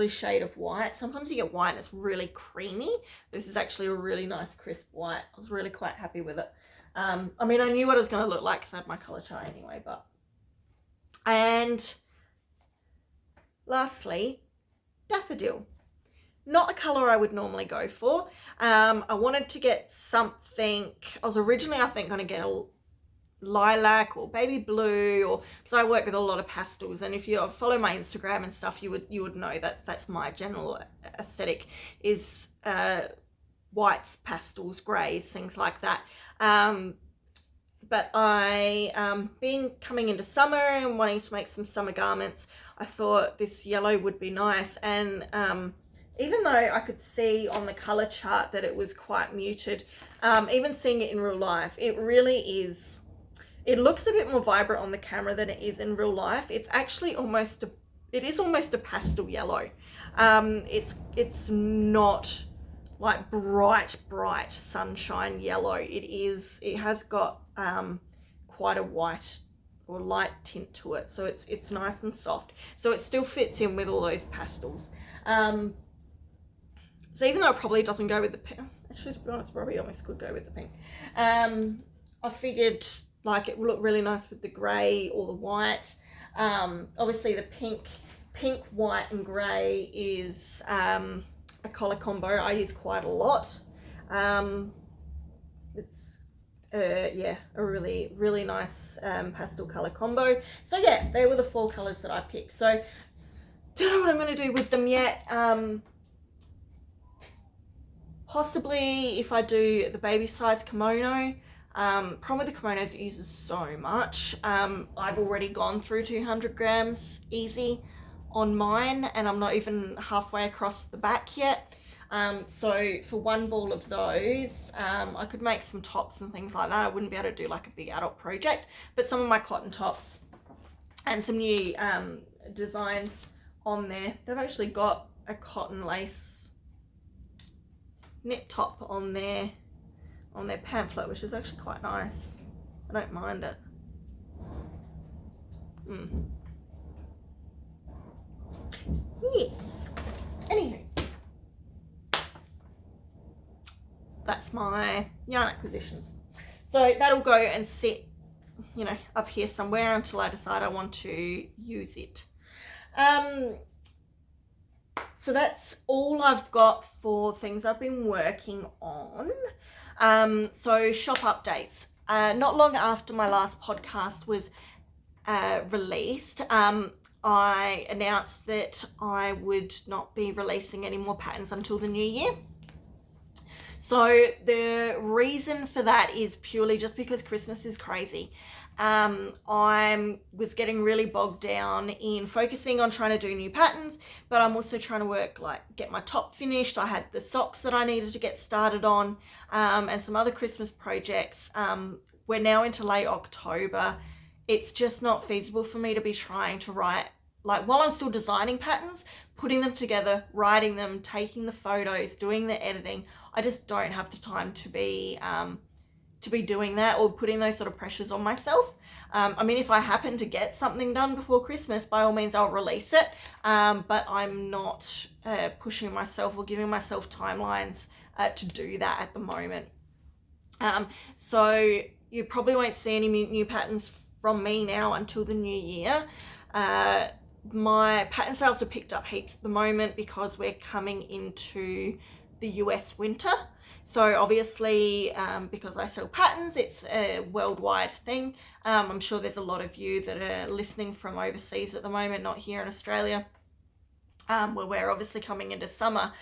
shade of white. Sometimes you get white and it's really creamy. This is actually a really nice crisp white. I was really quite happy with it. I mean, I knew what it was going to look like because I had my colour chart anyway, but. And lastly, Daffodil. Not a colour I would normally go for. I wanted to get something, I was originally, I think, going to get a lilac or baby blue, or because I work with a lot of pastels, and if you follow my Instagram and stuff, you would know that's my general aesthetic is whites, pastels, greys, things like that. But I being coming into summer and wanting to make some summer garments, I thought this yellow would be nice. And even though I could see on the color chart that it was quite muted, even seeing it in real life, it really is. It looks a bit more vibrant on the camera than it is in real life. It's actually almost a pastel yellow. It's not like bright sunshine yellow. It has got quite a white or light tint to it. So it's nice and soft. So it still fits in with all those pastels. So even though it probably doesn't go with the pink, actually to be honest, probably almost could go with the pink. I figured like it will look really nice with the grey or the white. Obviously the pink, white and grey is a colour combo I use quite a lot. It's yeah, a really nice pastel colour combo. So yeah, they were the 4 colours that I picked. So don't know what I'm going to do with them yet. Possibly if I do the baby size kimono. Problem with the kimonos, it uses so much. I've already gone through 200 grams easy on mine, and I'm not even halfway across the back yet. So for one ball of those, I could make some tops and things like that. I wouldn't be able to do like a big adult project, but some of my cotton tops and some new designs on there. They've actually got a cotton lace knit top on their pamphlet, which is actually quite nice. I don't mind it. Yes. Anywho, that's my yarn acquisitions. So that'll go and sit, you know, up here somewhere until I decide I want to use it. So that's all I've got for things I've been working on. So shop updates. Not long after my last podcast was released, I announced that I would not be releasing any more patterns until the new year. So the reason for that is purely just because Christmas is crazy. I was getting really bogged down in focusing on trying to do new patterns, but I'm also trying to work, like, get my top finished. I had the socks that I needed to get started on, and some other Christmas projects. We're now into late October. It's just not feasible for me to be trying to write, like, while I'm still designing patterns, putting them together, writing them, taking the photos, doing the editing. I just don't have the time to be doing that or putting those sort of pressures on myself. I mean, if I happen to get something done before Christmas, by all means I'll release it, but I'm not pushing myself or giving myself timelines to do that at the moment. So you probably won't see any new patterns from me now until the new year. My pattern sales are picked up heaps at the moment because we're coming into the US winter. So obviously, because I sell patterns, it's a worldwide thing. I'm sure there's a lot of you that are listening from overseas at the moment, not here in Australia, where we're obviously coming into summer,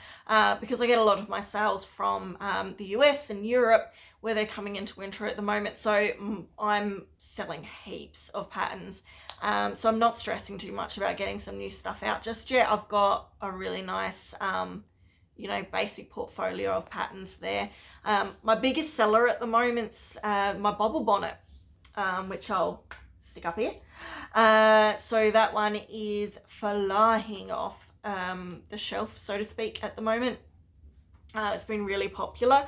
because I get a lot of my sales from the US and Europe, where they're coming into winter at the moment. So I'm selling heaps of patterns. So I'm not stressing too much about getting some new stuff out just yet. I've got a really nice basic portfolio of patterns there. My biggest seller at the moment's my bobble bonnet, which I'll stick up here. So that one is flying off the shelf, so to speak, at the moment. It's been really popular.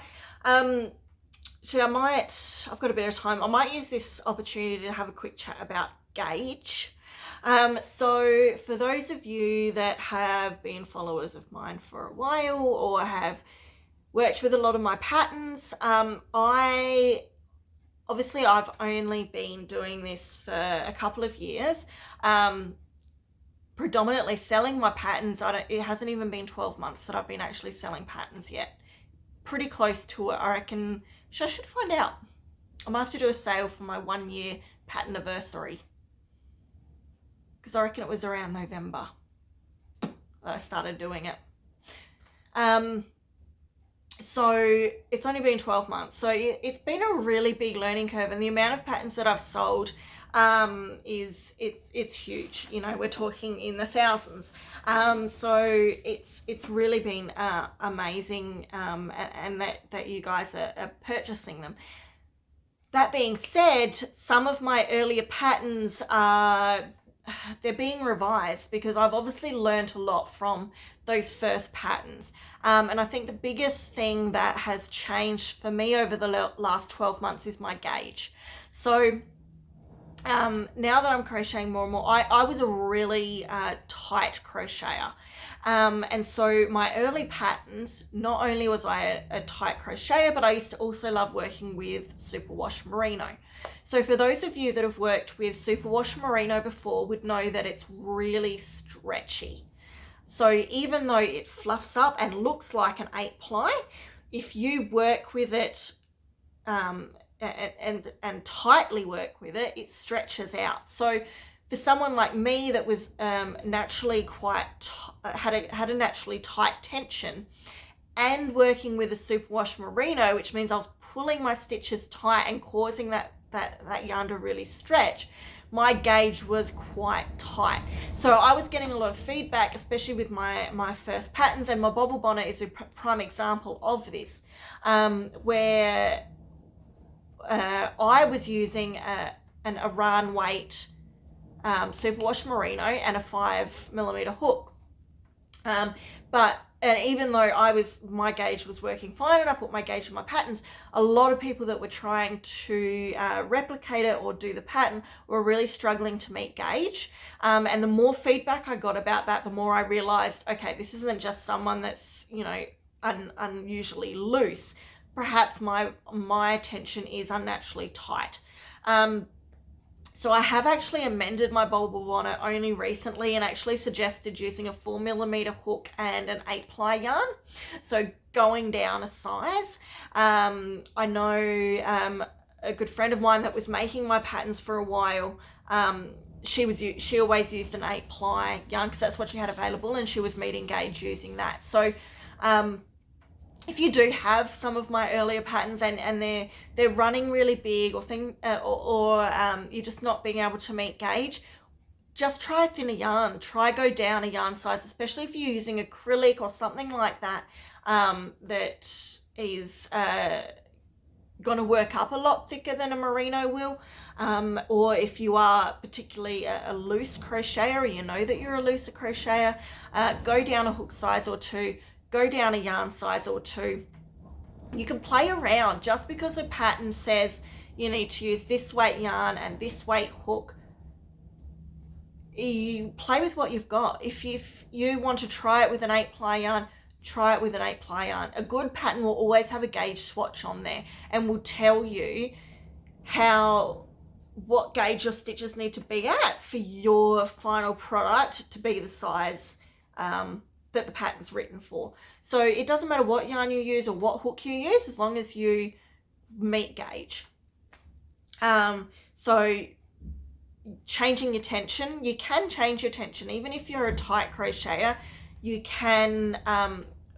So I've got a bit of time, I might use this opportunity to have a quick chat about gauge. So for those of you that have been followers of mine for a while or have worked with a lot of my patterns, I've only been doing this for a couple of years, predominantly selling my patterns. It hasn't even been 12 months that I've been actually selling patterns yet. Pretty close to it, I reckon. I should find out. I might have to do a sale for my 1 year pattern anniversary, because I reckon it was around November that I started doing it. So it's only been 12 months. So it's been a really big learning curve, and the amount of patterns that I've sold it's huge. We're talking in the thousands. So it's really been amazing, and that you guys are purchasing them. That being said, some of my earlier patterns they're being revised because I've obviously learned a lot from those first patterns. And I think the biggest thing that has changed for me over the last 12 months is my gauge. So now that I'm crocheting more and more, I was a really tight crocheter. And so my early patterns, not only was I a tight crocheter, but I used to also love working with superwash merino. So for those of you that have worked with superwash merino before would know that it's really stretchy. So even though it fluffs up and looks like an 8-ply, if you work with it and tightly work with it, it stretches out. So for someone like me that was naturally had a naturally tight tension, and working with a superwash merino, which means I was pulling my stitches tight and causing that yarn to really stretch, my gauge was quite tight. So I was getting a lot of feedback, especially with my first patterns, and my bobble bonnet is a prime example of this, where I was using an Iran weight superwash merino and a 5mm hook, and even though my gauge was working fine and I put my gauge in my patterns, a lot of people that were trying to replicate it or do the pattern were really struggling to meet gauge. And the more feedback I got about that, the more I realized, okay, this isn't just someone that's unusually loose. Perhaps my tension is unnaturally tight. So I have actually amended my bobble bonnet only recently and actually suggested using a 4mm hook and an 8-ply yarn. So going down a size. I know a good friend of mine that was making my patterns for a while. She always used an 8-ply yarn because that's what she had available, and she was meeting gauge using that. So if you do have some of my earlier patterns and they're running really big or you're just not being able to meet gauge, just try a thinner yarn. Try go down a yarn size, especially if you're using acrylic or something like that, that is going to work up a lot thicker than a merino will, or if you are particularly a loose crocheter, you know that you're a looser crocheter, go down a hook size or two, go down a yarn size or two. You can play around. Just because a pattern says you need to use this weight yarn and this weight hook, you play with what you've got. If you want to try it with an 8-ply yarn, try it with an 8-ply yarn. A good pattern will always have a gauge swatch on there and will tell you what gauge your stitches need to be at for your final product to be the size that the pattern's written for. So it doesn't matter what yarn you use or what hook you use, as long as you meet gauge. So changing your tension, you can change your tension. Even if you're a tight crocheter, you can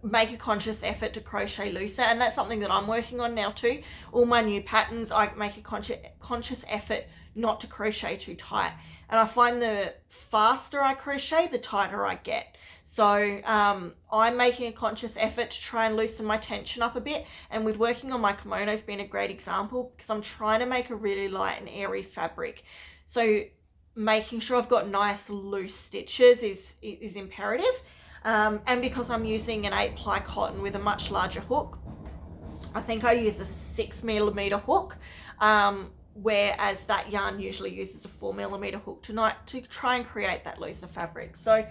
make a conscious effort to crochet looser, and that's something that I'm working on now too. All my new patterns, I make a conscious effort not to crochet too tight, and I find the faster I crochet, the tighter I get. So I'm making a conscious effort to try and loosen my tension up a bit, and with working on my kimono's been a great example, because I'm trying to make a really light and airy fabric. So making sure I've got nice loose stitches is imperative. And because I'm using an 8-ply cotton with a much larger hook, I think I use a 6mm hook, whereas that yarn usually uses a 4mm hook to try and create that looser fabric. So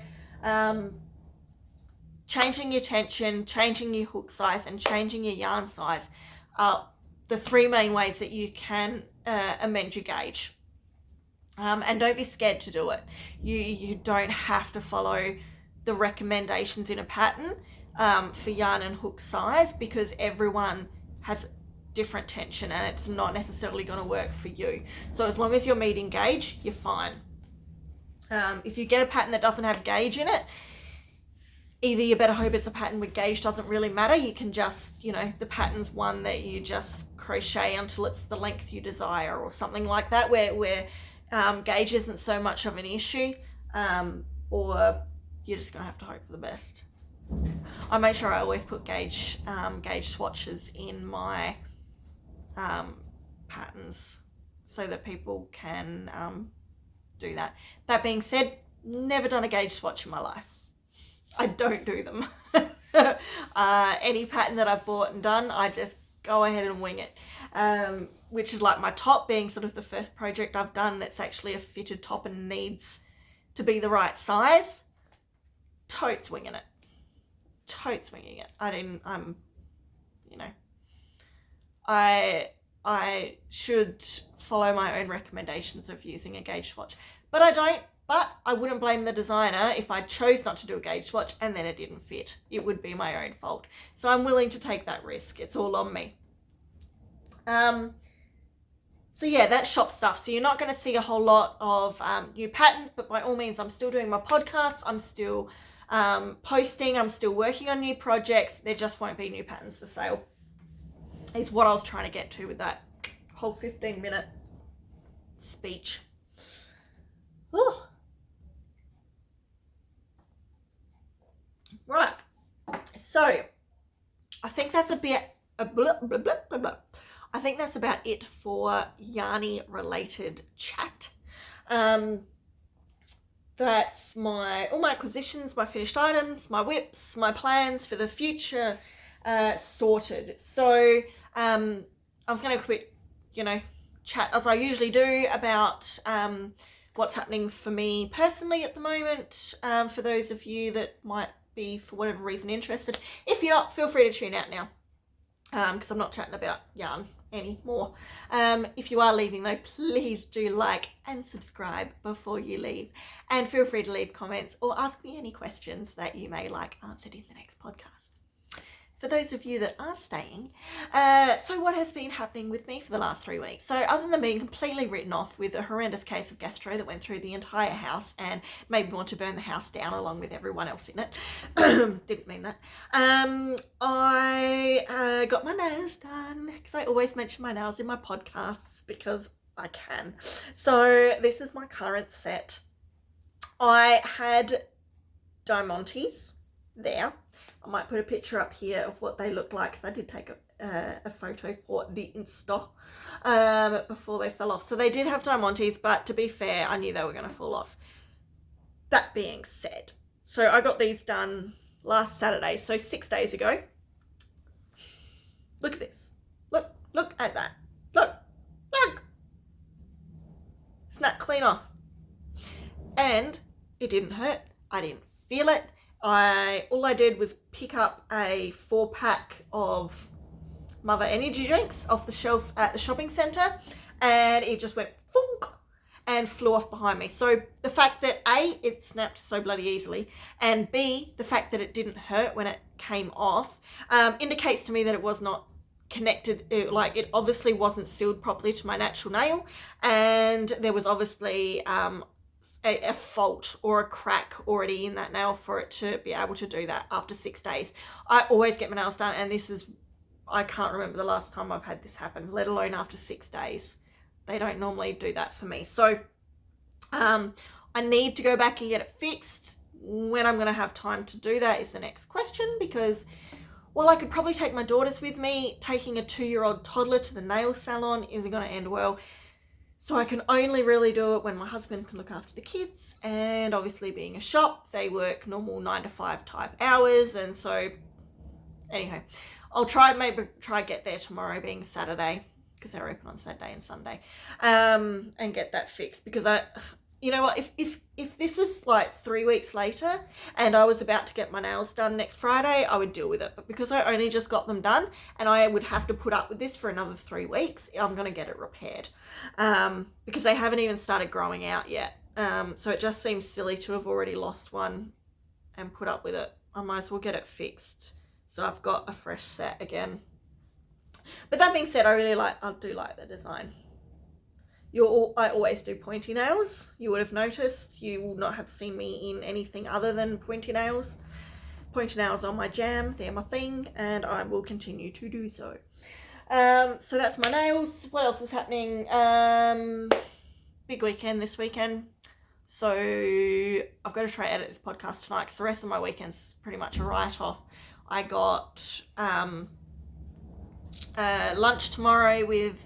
changing your tension, changing your hook size, and changing your yarn size are the 3 main ways that you can amend your gauge. And don't be scared to do it. You don't have to follow the recommendations in a pattern for yarn and hook size, because everyone has different tension and it's not necessarily going to work for you. So as long as you're meeting gauge, you're fine. If you get a pattern that doesn't have gauge in it, either you better hope it's a pattern with gauge, doesn't really matter. You can just, the pattern's one that you just crochet until it's the length you desire or something like that, where gauge isn't so much of an issue, or you're just going to have to hope for the best. I make sure I always put gauge swatches in my patterns so that people can do that. That being said, never done a gauge swatch in my life. I don't do them. Any pattern that I've bought and done, I just go ahead and wing it. Which is like my top being sort of the first project I've done that's actually a fitted top and needs to be the right size. Totes winging it. I should follow my own recommendations of using a gauge swatch, but I don't. But I wouldn't blame the designer if I chose not to do a gauge swatch and then it didn't fit. It would be my own fault. So I'm willing to take that risk. It's all on me. So yeah, that's shop stuff. So you're not going to see a whole lot of new patterns, but by all means, I'm still doing my podcast. I'm still posting. I'm still working on new projects. There just won't be new patterns for sale, is what I was trying to get to with that whole 15-minute speech. Whew. Right. So I think that's I think that's about it for yarny related chat. That's all my acquisitions, my finished items, my whips, my plans for the future sorted. So I was going to quick, chat as I usually do about what's happening for me personally at the moment, for those of you that might be for whatever reason interested. If you're not, feel free to tune out now, because I'm not chatting about yarn anymore. If you are leaving though, please do like and subscribe before you leave, and feel free to leave comments or ask me any questions that you may like answered in the next podcast. for those of you that are staying, so what has been happening with me for the last 3 weeks? So other than being completely written off with a horrendous case of gastro that went through the entire house and made me want to burn the house down along with everyone else in it, didn't mean that, I got my nails done, because I always mention my nails in my podcasts because I can. So this is my current set. I had Diamantes there. I might put a picture up here of what they look like, because I did take a photo for the Insta before they fell off. So they did have Diamantes, but to be fair, I knew they were going to fall off. That being said, so I got these done last Saturday, so 6 days ago. Look at this. Look at that. Look. Snap clean off. And it didn't hurt. I didn't feel it. All I did was pick up a 4-pack of Mother Energy drinks off the shelf at the shopping centre, and it just went funk and flew off behind me. So the fact that A, it snapped so bloody easily, and B, the fact that it didn't hurt when it came off, indicates to me that it was not connected, it obviously wasn't sealed properly to my natural nail, and there was obviously a fault or a crack already in that nail for it to be able to do that after 6 days. I always get my nails done, and I can't remember the last time I've had this happen, let alone after 6 days. They don't normally do that for me. So I need to go back and get it fixed. When I'm going to have time to do that is the next question, because while I could probably take my daughters with me, taking a 2-year-old toddler to the nail salon isn't going to end well. So I can only really do it when my husband can look after the kids, and obviously being a shop, they work normal 9 to 5 type hours, and so anyhow, I'll maybe try get there tomorrow being Saturday, because they're open on Saturday and Sunday, and get that fixed, because you know what, if this was like 3 weeks later and I was about to get my nails done next Friday, I would deal with it. But because I only just got them done and I would have to put up with this for another 3 weeks, I'm going to get it repaired, because they haven't even started growing out yet. So it just seems silly to have already lost one and put up with it. I might as well get it fixed, so I've got a fresh set again. But that being said, I do like the design. I always do pointy nails. You would have noticed. You will not have seen me in anything other than pointy nails. Pointy nails are my jam. They're my thing, and I will continue to do so. So that's my nails. What else is happening? Big weekend this weekend. So I've got to try edit this podcast tonight, because the rest of my weekend's pretty much a write-off. I got lunch tomorrow with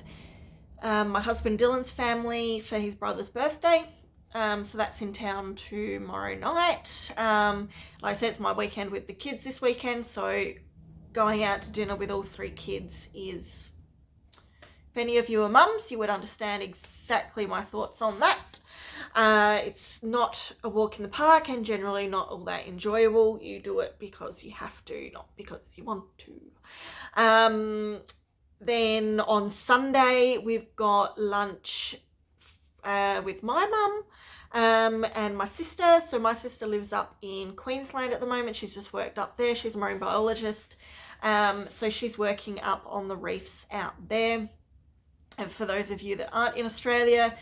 my husband Dylan's family for his brother's birthday. So that's in town tomorrow night. Like I said, it's my weekend with the kids this weekend, so going out to dinner with all 3 kids is, if any of you are mums, you would understand exactly my thoughts on that. It's not a walk in the park, and generally not all that enjoyable. You do it because you have to, not because you want to. Then on Sunday, we've got lunch with my mum and my sister. So my sister lives up in Queensland at the moment. She's just worked up there. She's a marine biologist. So she's working up on the reefs out there. And for those of you that aren't in Australia,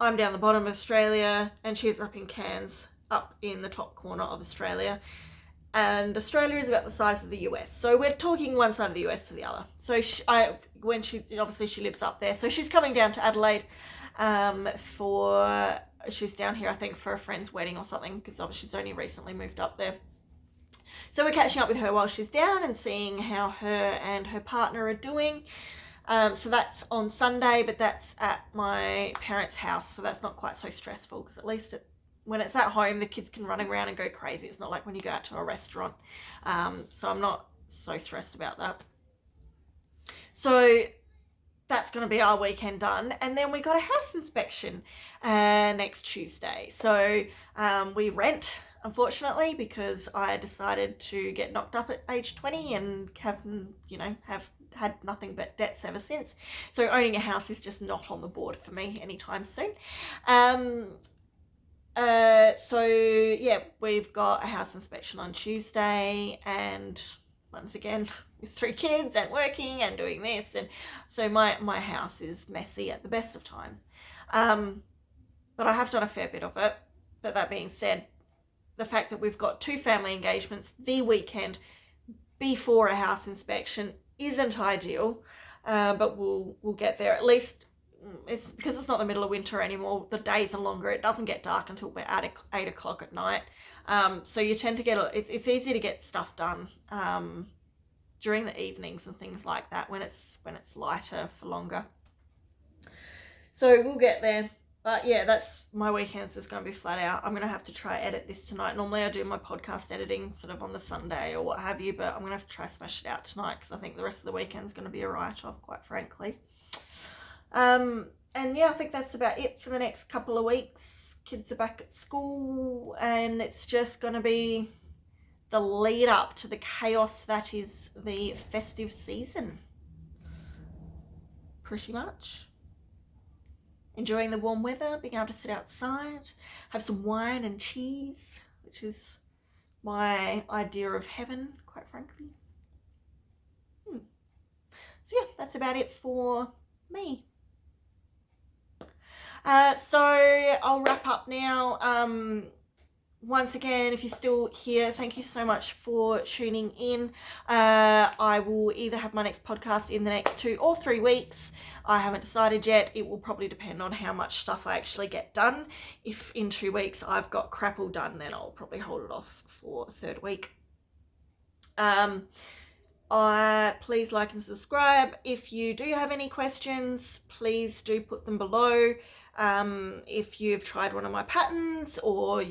I'm down the bottom of Australia, and she's up in Cairns, up in the top corner of Australia. And Australia is about the size of the US. So we're talking one side of the US to the other. So she lives up there. So she's coming down to Adelaide she's down here, I think, for a friend's wedding or something, because obviously she's only recently moved up there. So we're catching up with her while she's down and seeing how her and her partner are doing. So that's on Sunday, but that's at my parents' house. So that's not quite so stressful, because at least when it's at home, the kids can run around and go crazy. It's not like when you go out to a restaurant. So I'm not so stressed about that. So that's going to be our weekend done. And then we got a house inspection next Tuesday. So we rent, unfortunately, because I decided to get knocked up at age 20 and have had nothing but debts ever since. So owning a house is just not on the board for me anytime soon. So yeah, we've got a house inspection on Tuesday, and once again, with 3 kids and working and doing this, and so my house is messy at the best of times. But I have done a fair bit of it. But that being said, the fact that we've got 2 family engagements the weekend before a house inspection isn't ideal, but we'll get there. At least it's because it's not the middle of winter anymore. The days are longer. It doesn't get dark until about 8 o'clock at night. So you tend to get it's easy to get stuff done during the evenings and things like that when it's lighter for longer. So we'll get there. But yeah, that's my weekends is going to be flat out. I'm going to have to try edit this tonight. Normally I do my podcast editing sort of on the Sunday or what have you, but I'm going to have to try smash it out tonight because I think the rest of the weekend's going to be a write-off, quite frankly. And yeah, I think that's about it for the next couple of weeks. Kids are back at school and it's just going to be the lead up to the chaos that is the festive season. Pretty much. Enjoying the warm weather, being able to sit outside, have some wine and cheese, which is my idea of heaven, quite frankly. So yeah, that's about it for me. So I'll wrap up now. Once again, if you're still here, thank you so much for tuning in. I will either have my next podcast in the next 2 or 3 weeks. I haven't decided yet. It will probably depend on how much stuff I actually get done. If in 2 weeks I've got crap all done, then I'll probably hold it off for the 3rd week. Please like and subscribe. If you do have any questions, please do put them below. If you've tried one of my patterns or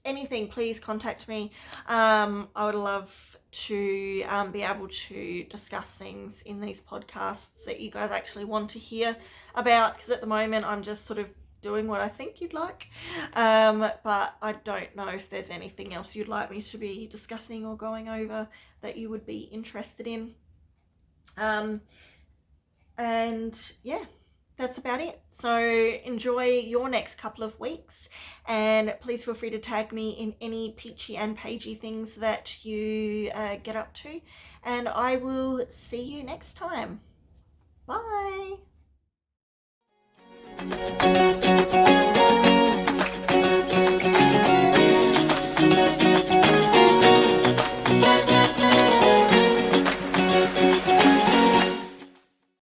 anything, please contact me. I would love to be able to discuss things in these podcasts that you guys actually want to hear about, because at the moment I'm just sort of doing what I think you'd like, but I don't know if there's anything else you'd like me to be discussing or going over that you would be interested in. And yeah, that's about it. So enjoy your next couple of weeks, and please feel free to tag me in any Peachy and Paigey things that you get up to, and I will see you next time. Bye.